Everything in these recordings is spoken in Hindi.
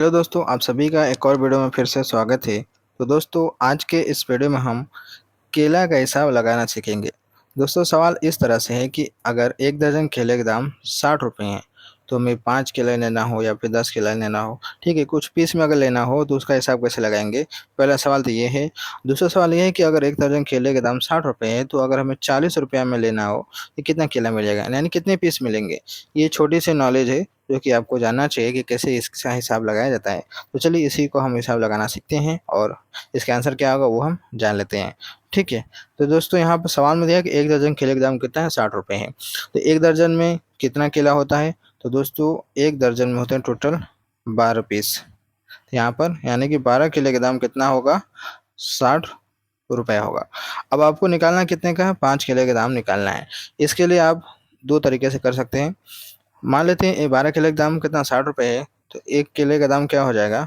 हेलो दोस्तों, आप सभी का एक और वीडियो में फिर से स्वागत है। तो दोस्तों, आज के इस वीडियो में हम केला का हिसाब लगाना सीखेंगे। दोस्तों, सवाल इस तरह से है कि अगर एक दर्जन केले के दाम 60 रुपये हैं, तो हमें 5 केले लेना हो या फिर 10 केले लेना हो, ठीक है, कुछ पीस में अगर लेना हो तो उसका हिसाब कैसे लगाएंगे। पहला सवाल तो ये है। दूसरा सवाल ये है कि अगर एक दर्जन केले के दाम 60 रुपये है, तो अगर हमें 40 रुपया में लेना हो तो कितना केला मिलेगा, यानी कितने पीस मिलेंगे। ये छोटी सी नॉलेज है जो कि आपको जानना चाहिए कि कैसे इसका हिसाब लगाया जाता है। तो चलिए इसी को हम हिसाब लगाना सीखते हैं और इसका आंसर क्या होगा वो हम जान लेते हैं। ठीक है। तो दोस्तों, यहाँ पर सवाल में दिया है कि एक दर्जन केले का दाम कितना है, 60 रुपये है। तो एक दर्जन में कितना केला होता है। तो दोस्तों, एक दर्जन में होते हैं टोटल 12 पीस। तो यहाँ पर यानी कि 12 केले का दाम कितना होगा, 60 रुपये होगा। अब आपको निकालना कितने का है, 5 केले का दाम निकालना है। इसके लिए आप दो तरीके से कर सकते हैं। मान लेते हैं 12 केले का दाम कितना, 60 रुपये है। तो एक केले का दाम क्या हो जाएगा,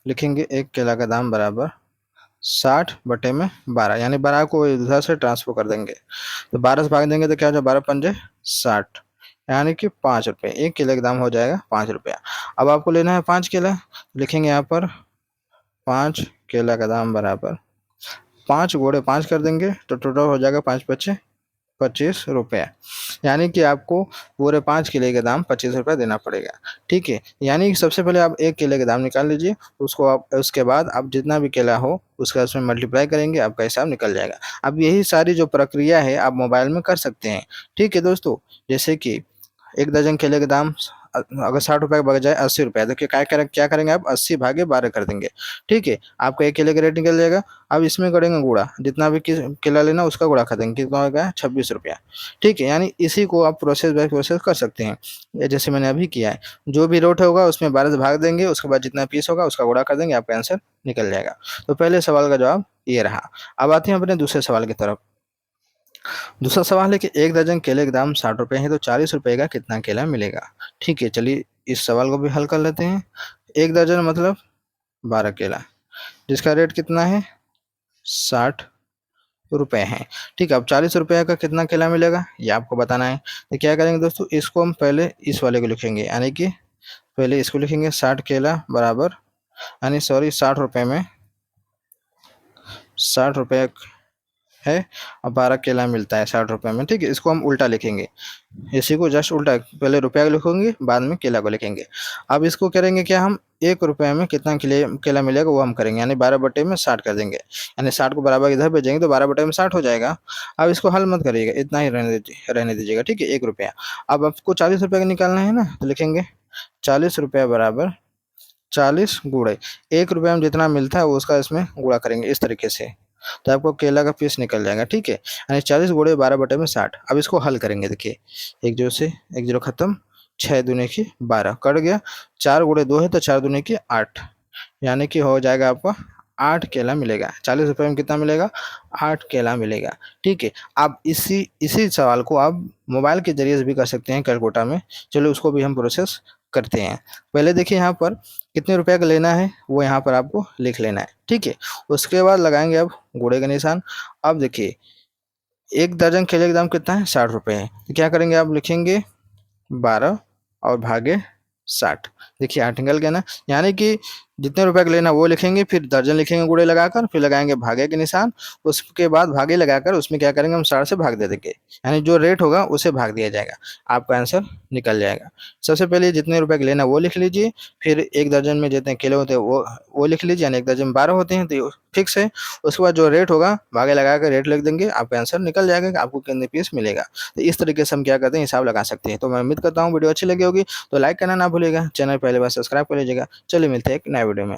लिखेंगे एक केला का दाम बराबर 60/12, यानी 12 को इधर से ट्रांसफर कर देंगे। तो 12 से भाग देंगे तो क्या हो जाएगा, 12×5 = 60, यानी कि 5 रुपये। एक केले का दाम हो जाएगा 5 रुपया। अब आपको लेना है 5 केला, लिखेंगे यहाँ पर 5 केला का दाम बराबर 5 × 5 कर देंगे तो टोटल हो जाएगा 5×5 = 25 रुपये। यानी कि आपको पूरे 5 केले के दाम 25 रुपये देना पड़ेगा। ठीक है। यानी कि सबसे पहले आप एक केले के दाम निकाल लीजिए, उसको आप उसके बाद आप जितना भी केला हो उसका उसमें मल्टीप्लाई करेंगे, आपका हिसाब निकल जाएगा। अब यही सारी जो प्रक्रिया है आप मोबाइल में कर सकते हैं। ठीक है दोस्तों, जैसे कि एक दर्जन केले के दाम अगर 60 रुपये के बजाय 80 रुपये, तो क्या करेंगे आप, 80/12 कर देंगे। ठीक है। आपका एक केले का रेट निकल जाएगा। अब इसमें करेंगे गुणा, जितना भी केला लेना उसका गुणा कर देंगे, कितना होगा, 26 रुपया। ठीक है। यानी इसी को आप प्रोसेस बाय प्रोसेस कर सकते हैं, या जैसे मैंने अभी किया है। जो भी रेट होगा उसमें 12 से भाग देंगे, उसके बाद जितना पीस होगा उसका गुणा कर देंगे, आपका आंसर निकल जाएगा। तो पहले सवाल का जवाब ये रहा। अब आते हैं अपने दूसरे सवाल की तरफ। दूसरा सवाल है कि एक दर्जन केले के दाम 60 रुपये है, तो 40 रुपये का कितना केला मिलेगा। ठीक है, चलिए इस सवाल को भी हल कर लेते हैं। एक दर्जन मतलब 12 केला, जिसका रेट कितना है, 60 रुपये है। ठीक है। अब 40 रुपये का कितना केला मिलेगा ये आपको बताना है। तो क्या करेंगे दोस्तों, इसको हम पहले इस वाले को लिखेंगे, यानी कि पहले इसको लिखेंगे 60 केला बराबर, यानी सॉरी 60 रुपये में 60 रुपये है और 12 केला मिलता है 60 रुपये में। ठीक है। इसको हम उल्टा लिखेंगे, इसी को जस्ट उल्टा, पहले रुपया लिखेंगे बाद में केला को लिखेंगे। अब इसको करेंगे क्या, हम 1 रुपये में कितना केला मिलेगा वो हम करेंगे, यानी 12/60 कर देंगे, यानी 60 को बराबर इधर भेजेंगे तो 12/60 हो जाएगा। अब इसको हल मत करिएगा, इतना ही रहने दीजिएगा। ठीक है, 1 रुपया। अब आपको 40 रुपये का निकालना है ना, तो लिखेंगे 40 रुपया बराबर 40 गुणे 1 रुपये में जितना मिलता है वो उसका इसमें गुणा करेंगे इस तरीके से, तो आपको केला का पीस निकल जाएगा। ठीक है। यानी 40 × 12/60। अब इसको हल करेंगे, देखिए 1 0 से 1 0 खत्म, 6×2 = 12 कट गया, 4 × 2 है तो 4×2 = 8, यानी कि हो जाएगा आपका 8 केला मिलेगा। 40 रुपये में कितना मिलेगा, 8 केला मिलेगा। ठीक है। आप इसी इसी सवाल को आप मोबाइल के जरिए से भी कर सकते हैं, कैलकुलेटर में। चलो उसको भी हम प्रोसेस करते हैं। पहले देखिए यहाँ पर कितने रुपए का लेना है वो यहाँ पर आपको लिख लेना है। ठीक है। उसके बाद लगाएंगे अब गुणे का निशान। अब देखिए एक दर्जन केले का दाम कितना है, 60 रुपये है। तो क्या करेंगे, आप लिखेंगे 12 और भागे 60। देखिए 8 निकल गया ना, यानी कि जितने रुपए का लेना वो लिखेंगे, फिर दर्जन लिखेंगे गुणे लगाकर, फिर लगाएंगे भागे के निशान। उसके बाद भागे लगाकर उसमें क्या करेंगे, हम 60 से भाग दे देंगे, यानी जो रेट होगा उसे भाग दिया जाएगा, आपका आंसर निकल जाएगा। सबसे पहले जितने रुपए का लेना वो लिख लीजिए, फिर एक दर्जन में जितने केले होते हैं वो लिख लीजिए, यानी एक दर्जन में 12 होते हैं तो फिक्स है। उसके बाद जो रेट होगा भागे लगाकर रेट लिख देंगे, आपका आंसर निकल जाएगा कि आपको कितने पीस मिलेगा। तो इस तरीके से हम क्या करते हैं, हिसाब लगा सकते हैं। तो मैं उम्मीद करता हूँ वीडियो अच्छी लगी होगी, तो लाइक करना ना भूलिएगा, चैनल पहले बार सब्सक्राइब कर लीजिएगा। चलिए मिलते हैं एक नए वीडियो में।